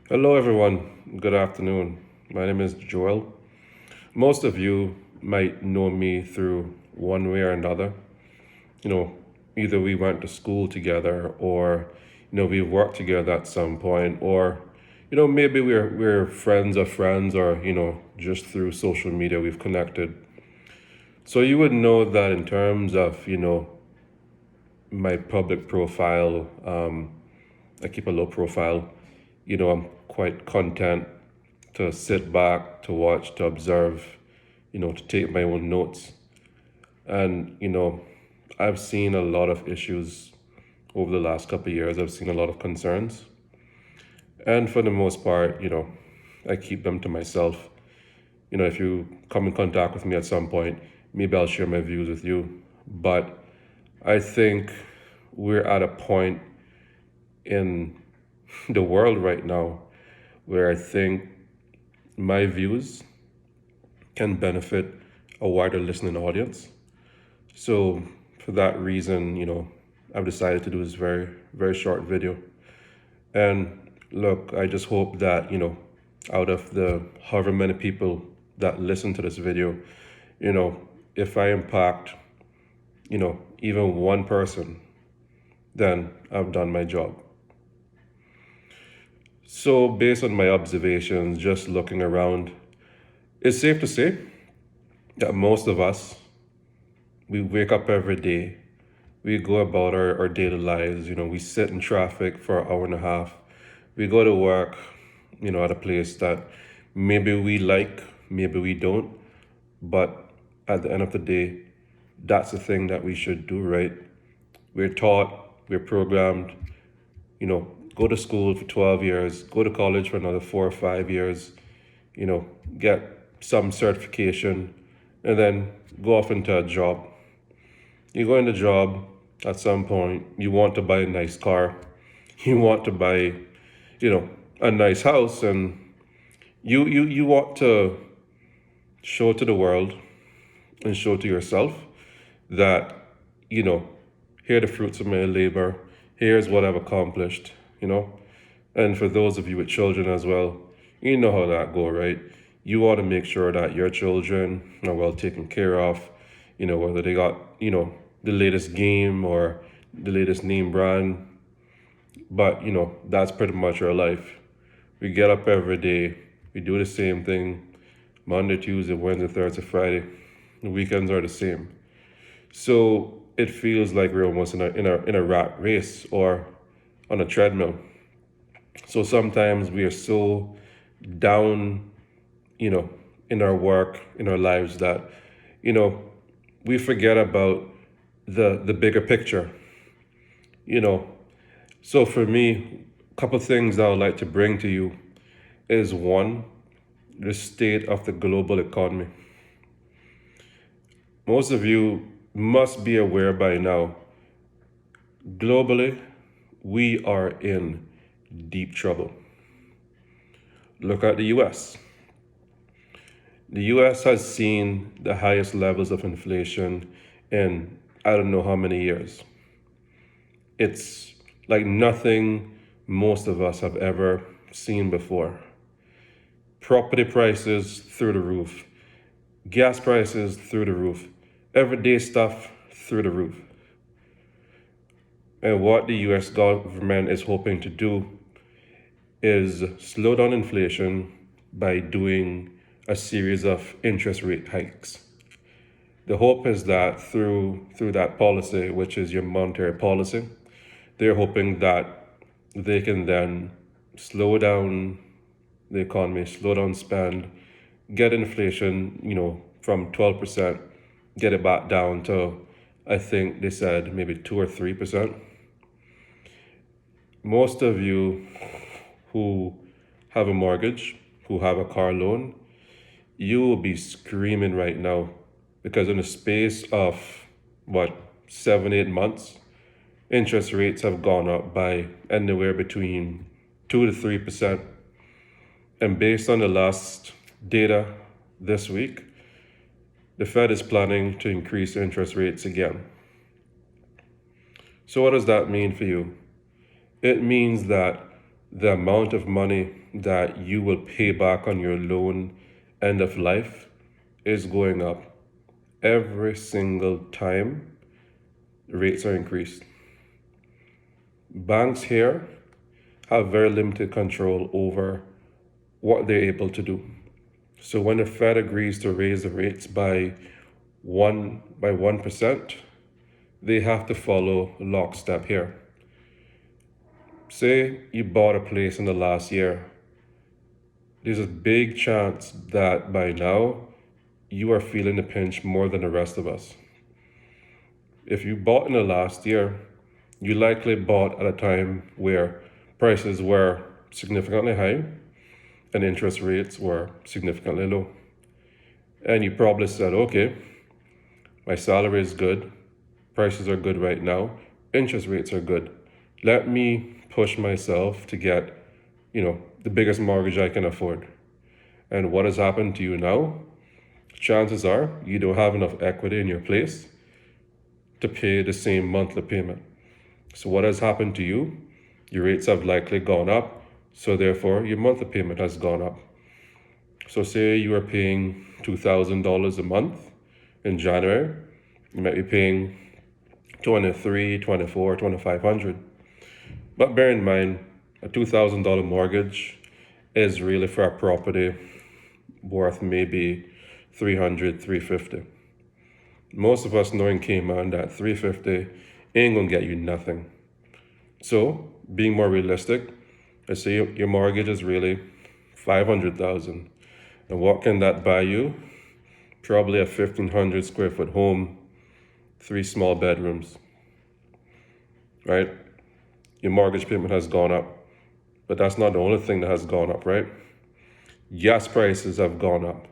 Hello, everyone. Good afternoon. My name is Joel. Most of you might know me through one way or another. You know, either we went to school together or, we worked together at some point, or, maybe we're friends of friends or, just through social media we've connected. So you would know that in terms of, my public profile, I keep a low profile. I'm quite content to sit back, to watch, to observe, to take my own notes. And, I've seen a lot of issues over the last couple of years. I've seen a lot of concerns. And for the most part, I keep them to myself. If you come in contact with me at some point, maybe I'll share my views with you. But I think we're at a point in the world right now where I think my views can benefit a wider listening audience. So for that reason, I've decided to do this very, very short video. And look, I just hope that, out of the however many people that listen to this video, you know, if I impact, even one person, then I've done my job. So based on my observations, just looking around, it's safe to say that most of us, we wake up every day, we go about our daily lives, we sit in traffic for an hour and a half, we go to work, at a place that maybe we like, maybe we don't, but at the end of the day, that's the thing that we should do, right? We're taught, we're programmed, go to school for 12 years, go to college for another 4 or 5 years, get some certification, and then go off into a job. You go into a job, at some point, you want to buy a nice car, you want to buy, a nice house, and you want to show to the world and show to yourself that, you know, here are the fruits of my labor, here's what I've accomplished, And for those of you with children as well, you know how that go, right? You want to make sure that your children are well taken care of, whether they got, the latest game or the latest name brand. But, that's pretty much our life. We get up every day, we do the same thing Monday, Tuesday, Wednesday, Thursday, Friday. The weekends are the same. So it feels like we're almost in a rat race or on a treadmill. So sometimes we are so down, in our work, in our lives that, we forget about the bigger picture. You know, so for me, a couple things I would like to bring to you is one, the state of the global economy. Most of you must be aware by now, globally, we are in deep trouble. Look at the US. The US has seen the highest levels of inflation in I don't know how many years. It's like nothing most of us have ever seen before. Property prices through the roof, gas prices through the roof, everyday stuff through the roof. And what the US government is hoping to do is slow down inflation by doing a series of interest rate hikes. The hope is that through that policy, which is your monetary policy, they're hoping that they can then slow down the economy, slow down spend, get inflation, from 12%, get it back down to, I think they said maybe 2 or 3%. Most of you who have a mortgage, who have a car loan, you will be screaming right now because in the space of what 7, 8 months, interest rates have gone up by anywhere between 2 to 3%. And based on the last data this week, the Fed is planning to increase interest rates again. So what does that mean for you? It means that the amount of money that you will pay back on your loan end of life is going up every single time rates are increased. Banks here have very limited control over what they're able to do. So when the Fed agrees to raise the rates by 1%, they have to follow lockstep here. Say you bought a place in the last year, there's a big chance that by now you are feeling the pinch more than the rest of us. If you bought in the last year, you likely bought at a time where prices were significantly high and interest rates were significantly low. And you probably said, okay, my salary is good, prices are good right now, interest rates are good. Let me push myself to get, the biggest mortgage I can afford. And what has happened to you now? Chances are you don't have enough equity in your place to pay the same monthly payment. So what has happened to you? Your rates have likely gone up, so therefore your monthly payment has gone up. So say you are paying $2,000 a month in January, you might be paying $2,300, $2,400, $2,500. But bear in mind, a $2,000 mortgage is really for a property worth maybe $300, $350. Most of us know in Cayman that $350 ain't gonna get you nothing. So, being more realistic, let's say your mortgage is really $500,000. And what can that buy you? Probably a 1,500 square foot home, 3 small bedrooms, right? Your mortgage payment has gone up, but that's not the only thing that has gone up, right? Gas prices have gone up.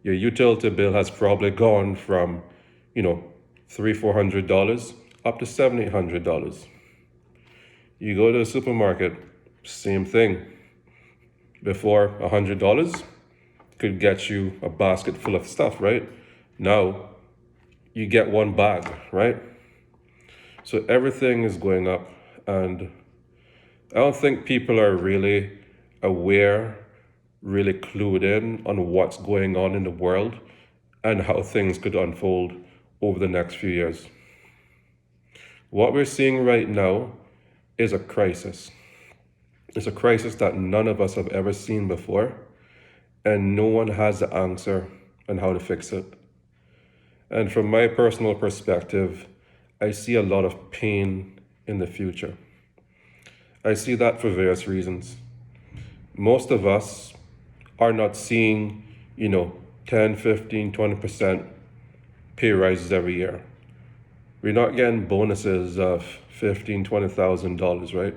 Your utility bill has probably gone from, $300-$400 up to $700-$800. You go to the supermarket, same thing. Before $100 could get you a basket full of stuff, right? Now you get one bag, right? So everything is going up, and I don't think people are really aware, really clued in on what's going on in the world and how things could unfold over the next few years. What we're seeing right now is a crisis. It's a crisis that none of us have ever seen before, and no one has the answer on how to fix it. And from my personal perspective, I see a lot of pain in the future. I see that for various reasons. Most of us are not seeing, 10, 15, 20% pay rises every year. We're not getting bonuses of $15,000, $20,000, right?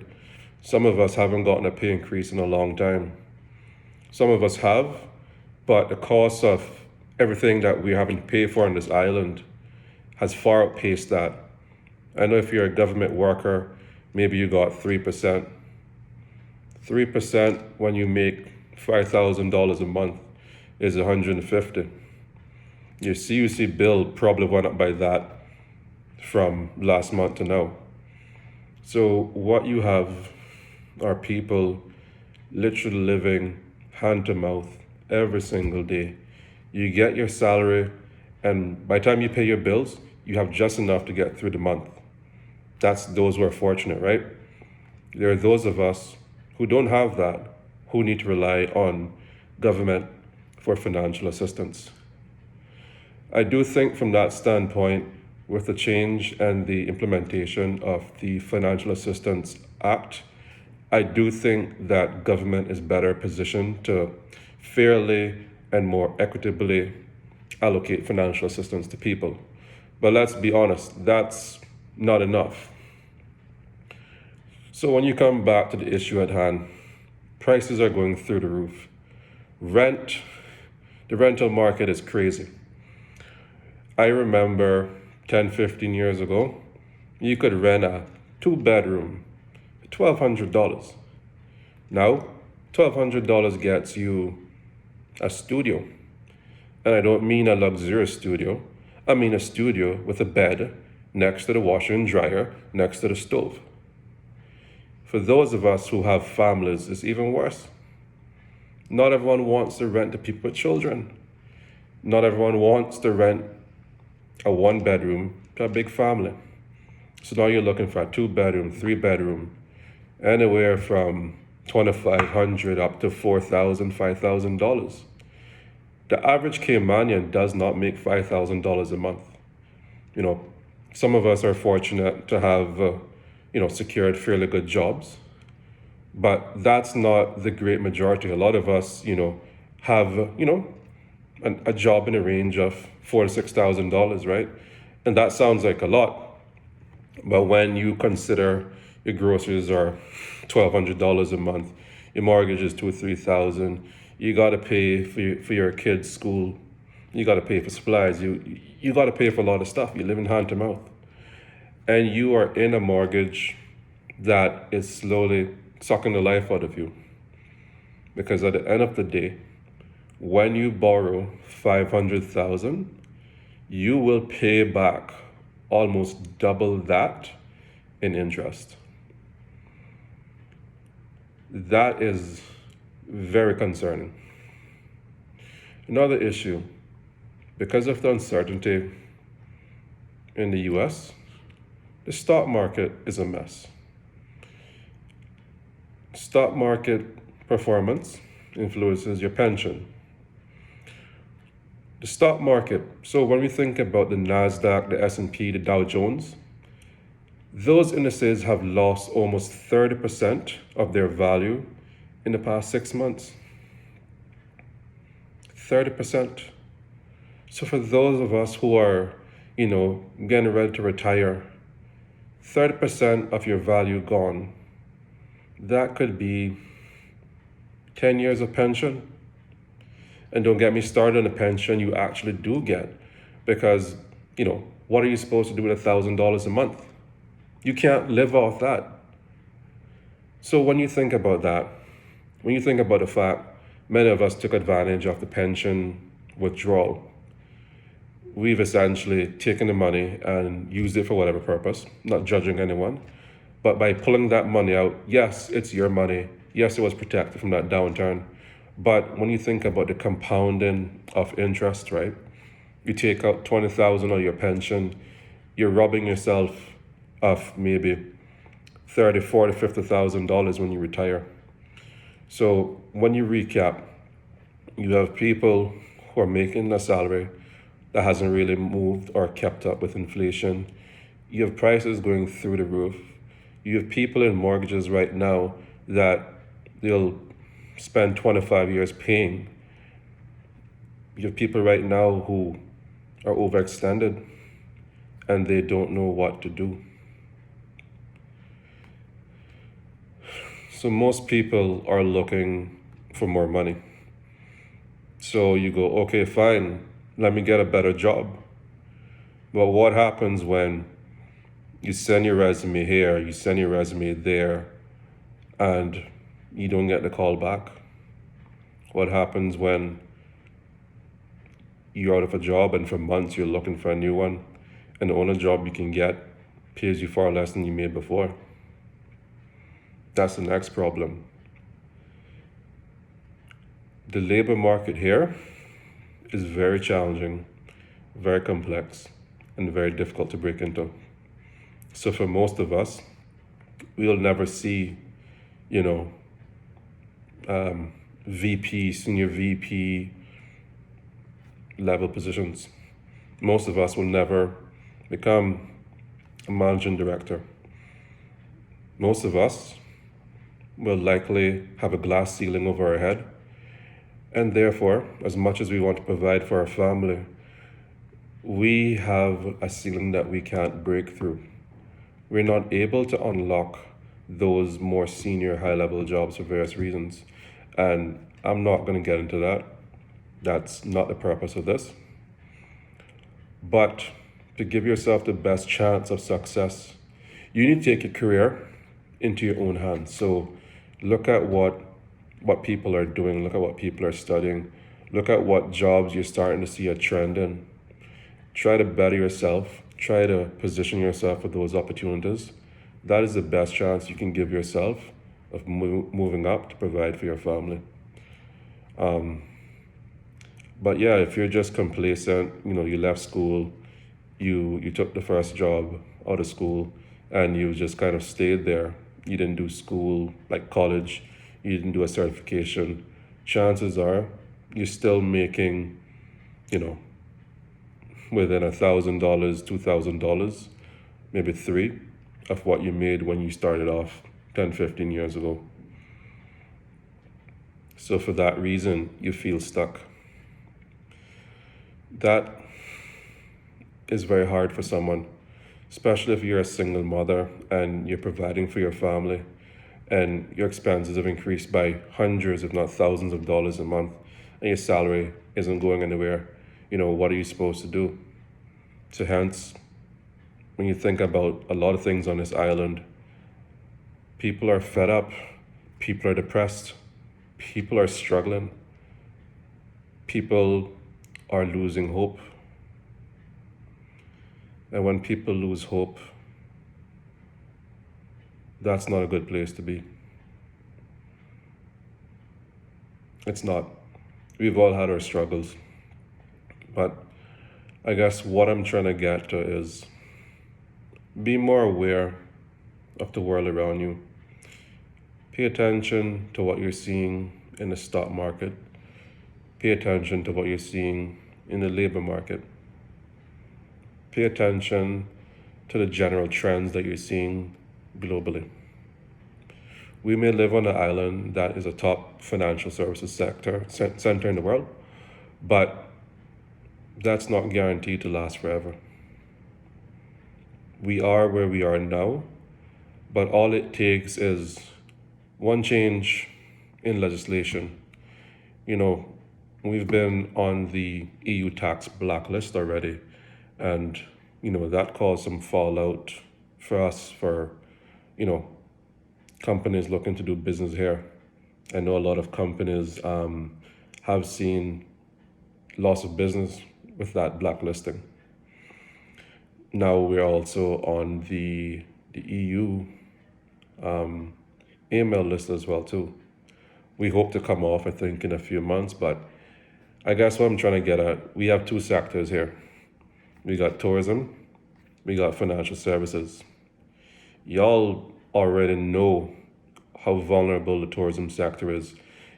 Some of us haven't gotten a pay increase in a long time. Some of us have, but the cost of everything that we're having to pay for on this island has far outpaced that. I know if you're a government worker, maybe you got 3%. 3% when you make $5,000 a month is $150. Your CUC bill probably went up by that from last month to now. So what you have are people literally living hand to mouth every single day. You get your salary, and by the time you pay your bills, you have just enough to get through the month. That's those who are fortunate, right? There are those of us who don't have that, who need to rely on government for financial assistance. I do think from that standpoint, with the change and the implementation of the Financial Assistance Act, I do think that government is better positioned to fairly and more equitably allocate financial assistance to people. But let's be honest, that's not enough. So when you come back to the issue at hand, prices are going through the roof. The rental market is crazy. I remember 10, 15 years ago, you could rent a 2-bedroom for $1,200. Now, $1,200 gets you a studio. And I don't mean a luxurious studio. I mean a studio with a bed next to the washer and dryer, next to the stove. For those of us who have families, it's even worse. Not everyone wants to rent to people with children. Not everyone wants to rent a 1 bedroom to a big family. So now you're looking for a 2 bedroom, 3 bedroom, anywhere from $2,500 up to $4,000, $5,000. The average Caymanian does not make $5,000 a month. You know, some of us are fortunate to have, secured fairly good jobs, but that's not the great majority. A lot of us, have, a job in a range of $4,000 to $6,000, right? And that sounds like a lot, but when you consider your groceries are $1,200 a month, your mortgage is $2,000 or $3,000. You got to pay for your kids' school. You got to pay for supplies. You got to pay for a lot of stuff. You live in hand to mouth, and you are in a mortgage that is slowly sucking the life out of you. Because at the end of the day, when you borrow $500,000, you will pay back almost double that in interest. That is very concerning. Another issue, because of the uncertainty in the US, the stock market is a mess. Stock market performance influences your pension. The stock market, so when we think about the NASDAQ, the S&P, the Dow Jones, those indices have lost almost 30% of their value in the past 6 months. 30%. So for those of us who are, getting ready to retire, 30% of your value gone. That could be 10 years of pension. And don't get me started on the pension you actually do get, because, what are you supposed to do with $1,000 a month? You can't live off that. So when you think about that, when you think about the fact many of us took advantage of the pension withdrawal, we've essentially taken the money and used it for whatever purpose, not judging anyone. But by pulling that money out, yes, it's your money. Yes, it was protected from that downturn. But when you think about the compounding of interest, right? You take out $20,000 of your pension, you're robbing yourself of maybe $30,000, $40,000, $50,000 when you retire. So when you recap, you have people who are making a salary that hasn't really moved or kept up with inflation. You have prices going through the roof. You have people in mortgages right now that they'll spend 25 years paying. You have people right now who are overextended and they don't know what to do. So most people are looking for more money. So you go, okay, fine, let me get a better job. But what happens when you send your resume here, you send your resume there, and you don't get the call back? What happens when you're out of a job and for months you're looking for a new one, and the only job you can get pays you far less than you made before? That's the next problem. The labor market here is very challenging, very complex, and very difficult to break into. So for most of us, we'll never see, VP, senior VP level positions. Most of us will never become a managing director. Most of us will likely have a glass ceiling over our head. And therefore, as much as we want to provide for our family, we have a ceiling that we can't break through. We're not able to unlock those more senior high-level jobs for various reasons. And I'm not going to get into that. That's not the purpose of this. But to give yourself the best chance of success, you need to take your career into your own hands. So look at what people are doing, look at what people are studying, look at what jobs you're starting to see a trend in. Try to better yourself, try to position yourself for those opportunities. that is the best chance you can give yourself of moving up to provide for your family. But yeah, if you're just complacent, you left school, you took the first job out of school, and you just kind of stayed there. You didn't do school like college. You didn't do a certification. Chances are you're still making, you know, within $1,000, $2,000, maybe three of what you made when you started off 10, 15 years ago. So for that reason, you feel stuck. That is very hard for someone, especially if you're a single mother and you're providing for your family and your expenses have increased by hundreds, if not thousands of dollars a month, and your salary isn't going anywhere. What are you supposed to do? So hence, when you think about a lot of things on this island, people are fed up, people are depressed, people are struggling, people are losing hope. And when people lose hope, that's not a good place to be. It's not. We've all had our struggles. But I guess what I'm trying to get to is be more aware of the world around you. Pay attention to what you're seeing in the stock market. Pay attention to what you're seeing in the labor market. Pay attention to the general trends that you're seeing globally. We may live on an island that is a top financial services center in the world, but that's not guaranteed to last forever. We are where we are now, but all it takes is one change in legislation. We've been on the EU tax blacklist already, and that caused some fallout for us for companies looking to do business here. I know a lot of companies have seen loss of business with that blacklisting. Now we're also on the EU email list as well too. We hope to come off, I think, in a few months, but I guess what I'm trying to get at, we have two sectors here. We got tourism, we got financial services. Y'all already know how vulnerable the tourism sector is.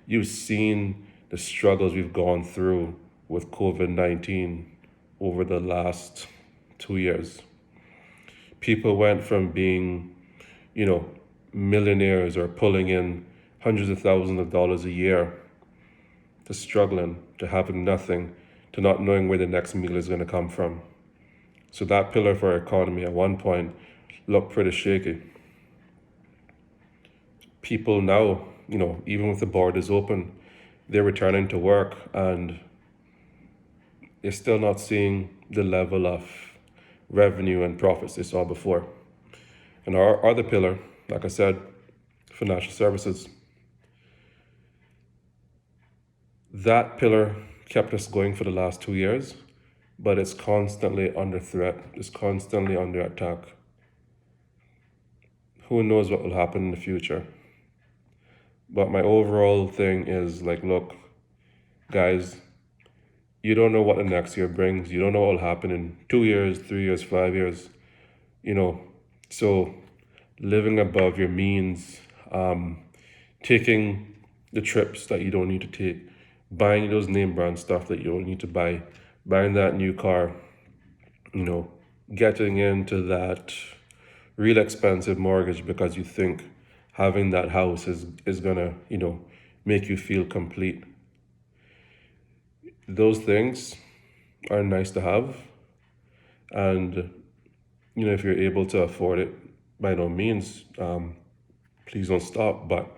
You've seen the struggles we've gone through with COVID-19 over the last 2 years. People went from being, millionaires or pulling in hundreds of thousands of dollars a year to struggling, to having nothing, to not knowing where the next meal is going to come from. So that pillar for our economy at one point looked pretty shaky. People now, even with the borders open, they're returning to work and they're still not seeing the level of revenue and profits they saw before. And our other pillar, like I said, financial services, that pillar kept us going for the last 2 years, but it's constantly under threat, it's constantly under attack. Who knows what will happen in the future? But my overall thing is look, guys, you don't know what the next year brings. You don't know what will happen in 2 years, 3 years, 5 years. So living above your means, taking the trips that you don't need to take, buying those name brand stuff that you don't need to buy, buying that new car, getting into that real expensive mortgage because you think having that house is gonna, make you feel complete. Those things are nice to have. And, if you're able to afford it, by no means, please don't stop. But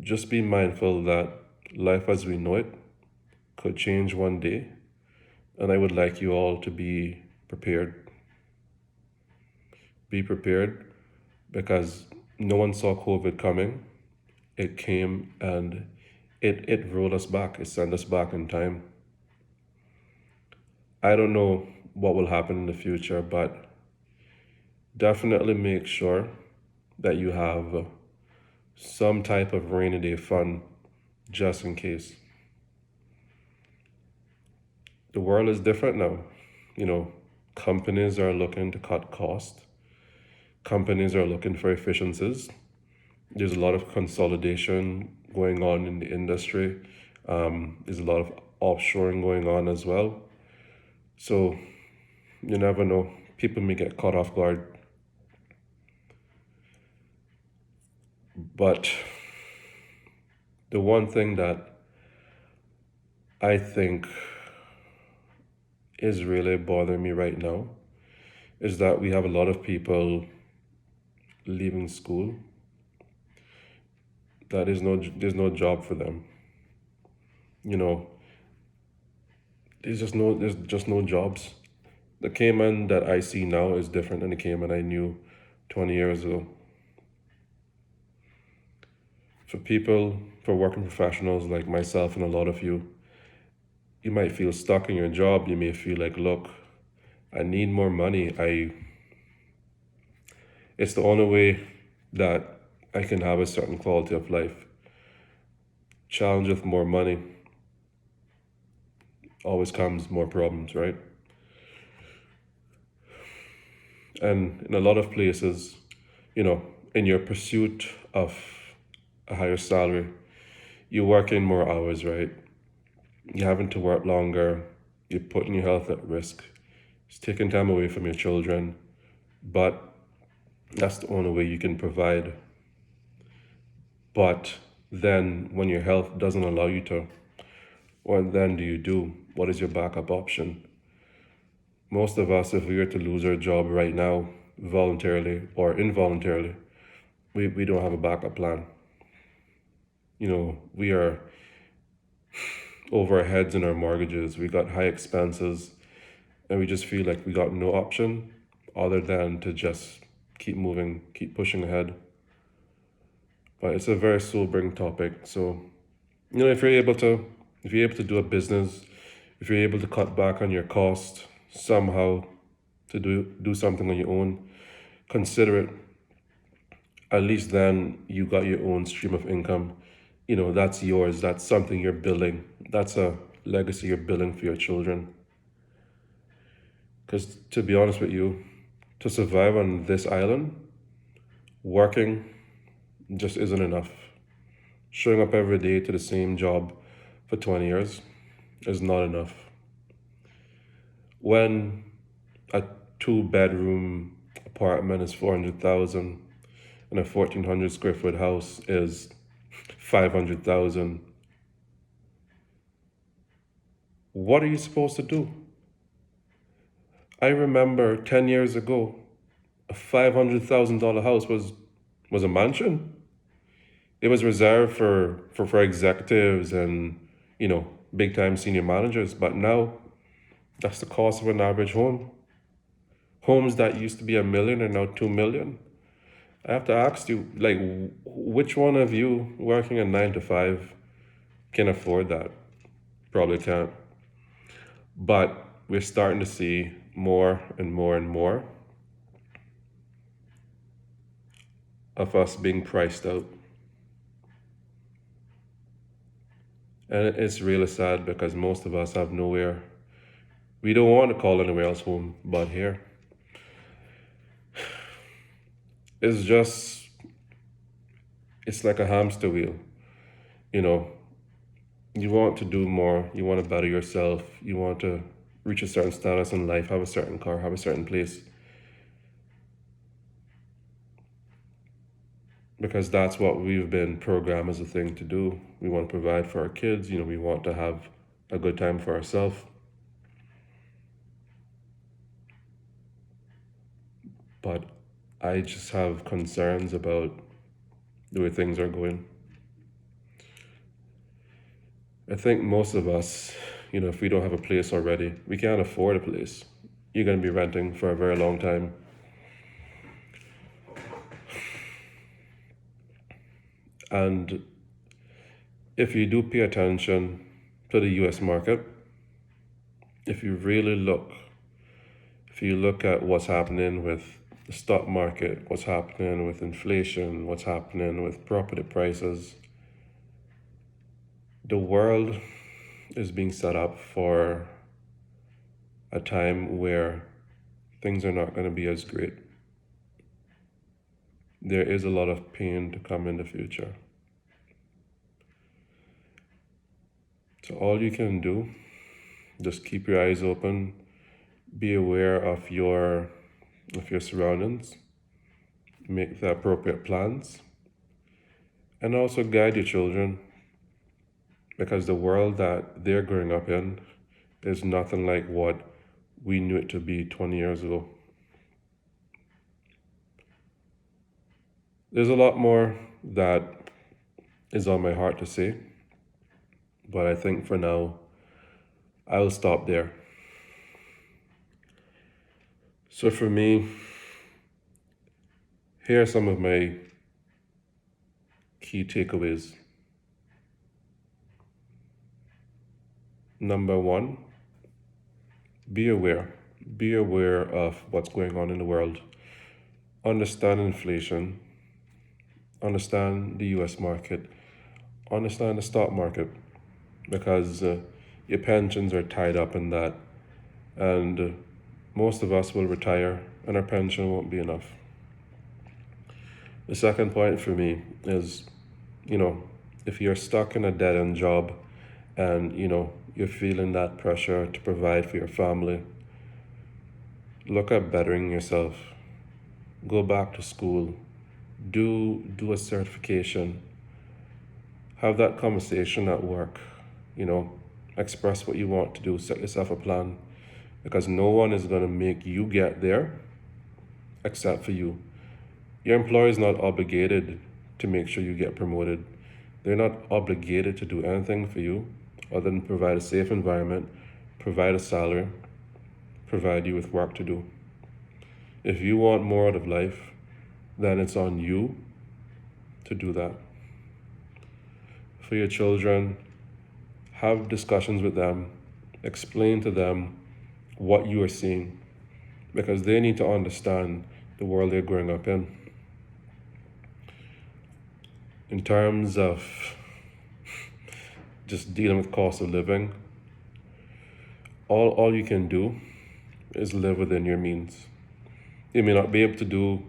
just be mindful that life as we know it could change one day. And I would like you all to be prepared. Be prepared because no one saw COVID coming. It came and it rolled us back. It sent us back in time. I don't know what will happen in the future, but definitely make sure that you have some type of rainy day fund just in case. The world is different now. You know, companies are looking to cut costs. Companies are looking for efficiencies. There's a lot of consolidation going on in the industry. There's a lot of offshoring going on as well. So you never know. People may get caught off guard. But the one thing that I think is really bothering me right now is that we have a lot of people leaving school that there's no job for them. You know, there's just no jobs. The Cayman that I see now is different than the Cayman I knew 20 years ago. For working professionals like myself and a lot of you, you might feel stuck in your job. You may feel like, look, I need more money. It's the only way that I can have a certain quality of life. Challenge with more money always comes more problems, right? And in a lot of places, you know, in your pursuit of a higher salary, you're working more hours, right? You're having to work longer. You're putting your health at risk. It's taking time away from your children. But that's the only way you can provide. But then when your health doesn't allow you to, what then do you do? What is your backup option? Most of us, if we were to lose our job right now, voluntarily or involuntarily, we don't have a backup plan. You know, we are over our heads in our mortgages. We got high expenses, and we just feel like we got no option other than to just keep moving, keep pushing ahead. But it's a very sobering topic. So, you know, if you're able to do a business, if you're able to cut back on your cost somehow, to do something on your own, consider it. At least then you got your own stream of income. You know, that's yours. That's something you're building. That's a legacy you're building for your children. Because to be honest with you, to survive on this island, working just isn't enough. Showing up every day to the same job for 20 years is not enough. When a 2-bedroom apartment is 400,000 and a 1,400 square foot house is 500,000, what are you supposed to do? I remember 10 years ago, a $500,000 house was a mansion. It was reserved for executives and, you know, big time senior managers. But now that's the cost of an average home. Homes that used to be $1 million are now $2 million. I have to ask you, like, which one of you working a 9 to 5 can afford that? Probably can't. But we're starting to see more and more and more of us being priced out. And it's really sad because most of us have nowhere. We don't want to call anywhere else home but here. It's like a hamster wheel. You know, you want to do more, you want to better yourself, you want to reach a certain status in life, have a certain car, have a certain place. Because that's what we've been programmed as a thing to do. We want to provide for our kids, you know, we want to have a good time for ourselves. But I just have concerns about the way things are going. I think most of us, you know, if we don't have a place already, we can't afford a place. You're going to be renting for a very long time. And if you do pay attention to the US market, if you look at what's happening with the stock market, what's happening with inflation, what's happening with property prices. The world is being set up for a time where things are not going to be as great. There is a lot of pain to come in the future. So all you can do, just keep your eyes open, be aware of your surroundings, make the appropriate plans, and also guide your children, because the world that they're growing up in is nothing like what we knew it to be 20 years ago. There's a lot more that is on my heart to say, but I think for now, I'll stop there. So for me, here are some of my key takeaways. Number one, be aware. Be aware of what's going on in the world. Understand inflation. Understand the US market. Understand the stock market, because your pensions are tied up in that. And most of us will retire and our pension won't be enough. The second point for me is, if you're stuck in a dead end job and, you're feeling that pressure to provide for your family, look at bettering yourself. Go back to school. Do a certification. Have that conversation at work. Express what you want to do. Set yourself a plan, because no one is going to make you get there except for you. Your employer is not obligated to make sure you get promoted. They're not obligated to do anything for you other than provide a safe environment, provide a salary, provide you with work to do. If you want more out of life, then it's on you to do that. For your children, have discussions with them, explain to them what you are seeing, because they need to understand the world they're growing up in. In terms of just dealing with cost of living, all you can do is live within your means. You may not be able to do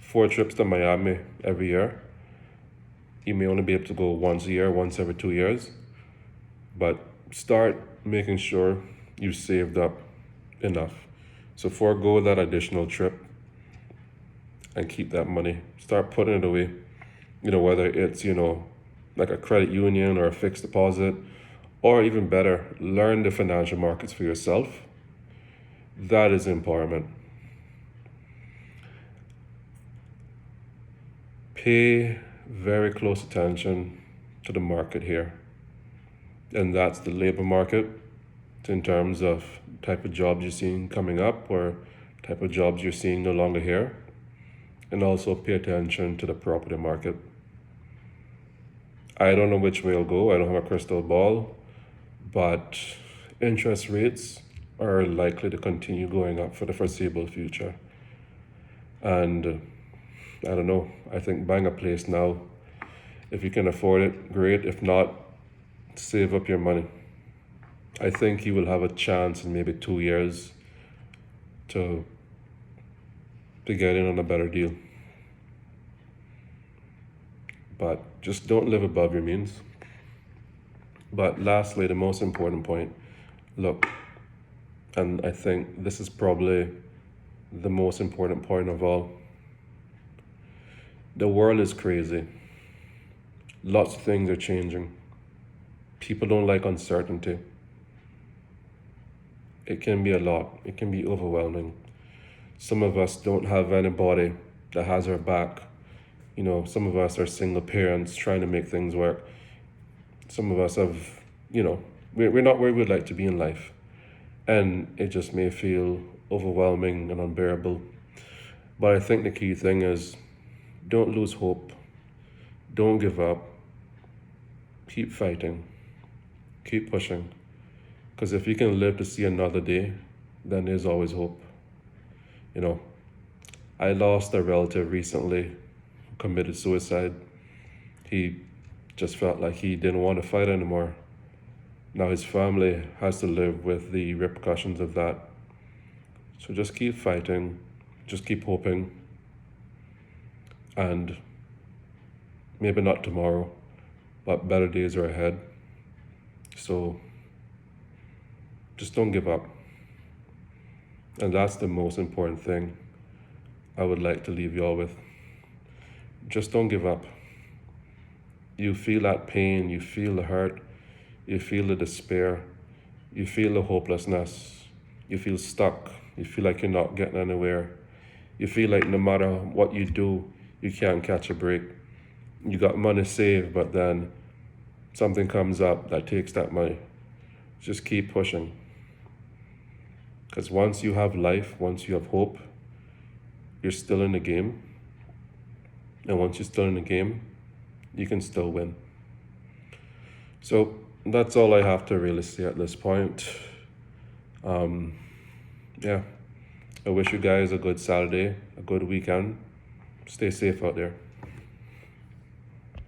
4 trips to Miami every year. You may only be able to go once a year, once every 2 years. But start making sure you've saved up enough. So forego that additional trip and keep that money. Start putting it away. Whether it's, like a credit union or a fixed deposit, or even better, learn the financial markets for yourself. That is empowerment. Pay very close attention to the market here. And that's the labor market, in terms of type of jobs you're seeing coming up or type of jobs you're seeing no longer here. And also pay attention to the property market. I don't know which way it'll go. I don't have a crystal ball, but interest rates are likely to continue going up for the foreseeable future. And I don't know. I think buying a place now, if you can afford it, great. If not, save up your money. I think you will have a chance in maybe 2 years to get in on a better deal. But just don't live above your means. But lastly, the most important point, look, and I think this is probably the most important point of all. The world is crazy. Lots of things are changing. People don't like uncertainty. It can be a lot. It can be overwhelming. Some of us don't have anybody that has our back. Some of us are single parents trying to make things work. Some of us have, we're not where we'd like to be in life. And it just may feel overwhelming and unbearable. But I think the key thing is, don't lose hope. Don't give up. Keep fighting. Keep pushing. Because if you can live to see another day, then there's always hope. I lost a relative recently who committed suicide. He just felt like he didn't want to fight anymore. Now his family has to live with the repercussions of that. So just keep fighting, just keep hoping, and maybe not tomorrow, but better days are ahead. So just don't give up. And that's the most important thing I would like to leave you all with. Just don't give up. You feel that pain, you feel the hurt, you feel the despair, you feel the hopelessness, you feel stuck, you feel like you're not getting anywhere, you feel like no matter what you do, you can't catch a break. You got money saved, but then something comes up that takes that money. Just keep pushing. Because once you have life, once you have hope, you're still in the game. And once you're still in the game, you can still win. So that's all I have to really say at this point. Yeah, I wish you guys a good Saturday, a good weekend. Stay safe out there.